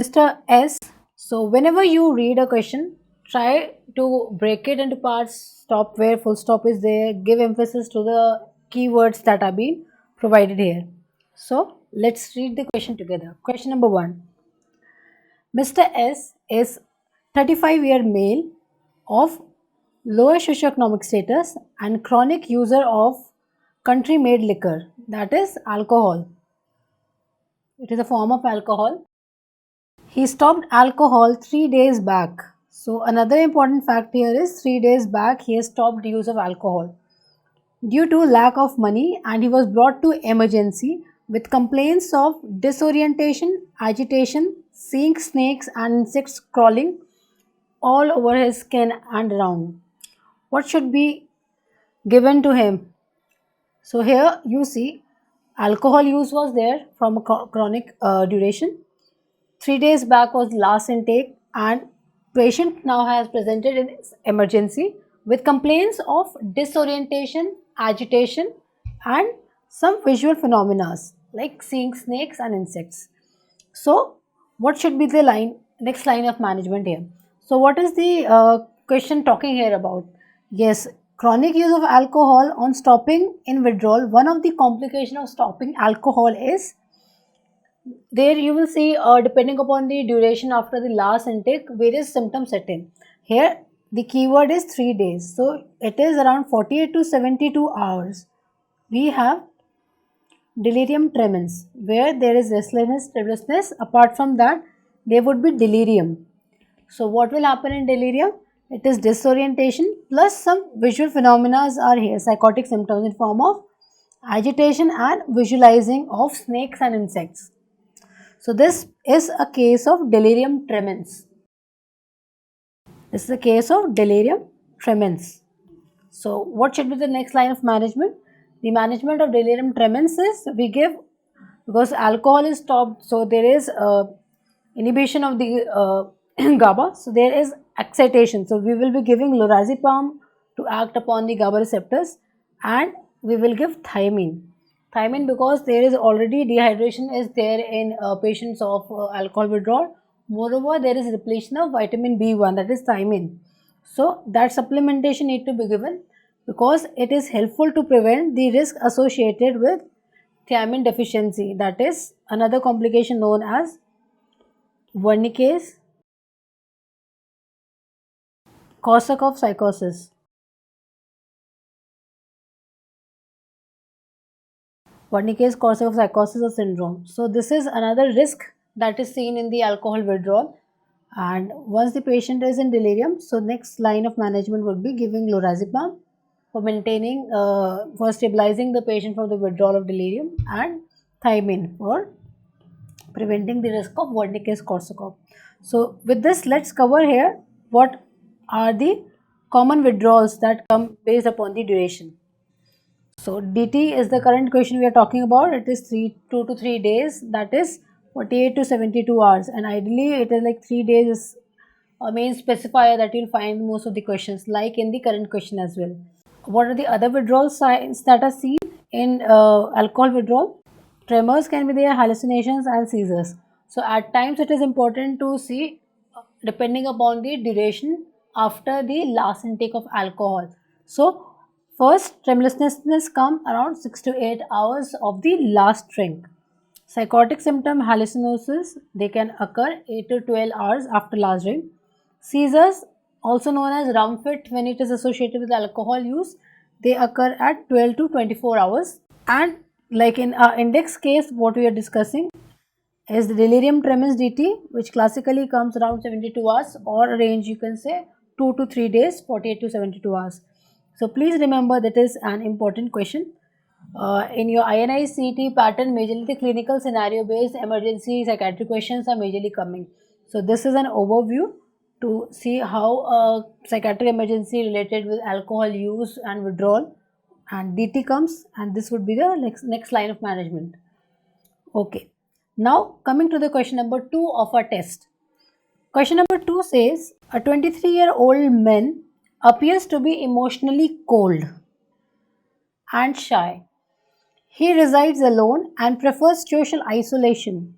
Mr. S. So whenever you read a question, try to break it into parts, stop where full stop is there, give emphasis to the keywords that are being provided here. So let's read the question together. Question number 1. Mr. S is 35-year male of lower socioeconomic status and chronic user of country-made liquor, that is alcohol. It is a form of alcohol. He stopped alcohol 3 days back. So another important fact here is 3 days back he has stopped use of alcohol due to lack of money, and he was brought to emergency with complaints of disorientation, agitation, seeing snakes and insects crawling all over his skin and around. What should be given to him? So here you see alcohol use was there from a chronic duration. 3 days back was last intake, and patient now has presented in emergency with complaints of disorientation, agitation and some visual phenomena like seeing snakes and insects. So what should be the next line of management here? So what is the question talking here about? Yes, chronic use of alcohol on stopping in withdrawal. One of the complications of stopping alcohol is there you will see depending upon the duration after the last intake, various symptoms set in. Here the keyword is 3 days, so it is around 48 to 72 hours. We have delirium tremens where there is restlessness. Apart from that, there would be delirium. So what will happen in delirium? It is disorientation plus some visual phenomena are here, psychotic symptoms in form of agitation and visualizing of snakes and insects. So this is a case of delirium tremens. This is a case of delirium tremens. So what should be the next line of management? The management of delirium tremens is we give, because alcohol is stopped, so there is inhibition of the GABA, so there is excitation. So we will be giving lorazepam to act upon the GABA receptors, and we will give thiamine. Thiamine because there is already dehydration is there in patients of alcohol withdrawal. Moreover, there is depletion of vitamin B1, that is thiamine. So that supplementation need to be given because it is helpful to prevent the risk associated with thiamine deficiency, that is another complication known as Wernicke's Korsakoff psychosis. Wernicke's Korsakoff psychosis or syndrome. So this is another risk that is seen in the alcohol withdrawal, and once the patient is in delirium, so next line of management would be giving lorazepam for maintaining for stabilizing the patient from the withdrawal of delirium, and thiamine for preventing the risk of Wernicke's Korsakoff. So with this, let's cover here what are the common withdrawals that come based upon the duration. So DT is the current question we are talking about. It is 2 to 3 days, that is 48 to 72 hours, and ideally it is like 3 days is a main specifier that you'll find most of the questions, like in the current question as well. What are the other withdrawal signs that are seen in alcohol withdrawal? Tremors can be there, hallucinations and seizures. So at times it is important to see depending upon the duration after the last intake of alcohol. So first, tremulousness come around 6 to 8 hours of the last drink. Psychotic symptom hallucinosis, they can occur 8 to 12 hours after last drink. Seizures, also known as rum fit when it is associated with alcohol use, they occur at 12 to 24 hours. And like in our index case, what we are discussing is the delirium tremens DT, which classically comes around 72 hours, or a range you can say 2 to 3 days, 48 to 72 hours. So please remember that is an important question. In your INI-CET pattern, majorly the clinical scenario based emergency psychiatric questions are majorly coming. So this is an overview to see how a psychiatric emergency related with alcohol use and withdrawal and DT comes, and this would be the next line of management. Okay. Now coming to the question number 2 of our test. Question number 2 says a 23-year-old man appears to be emotionally cold and shy. He resides alone and prefers social isolation.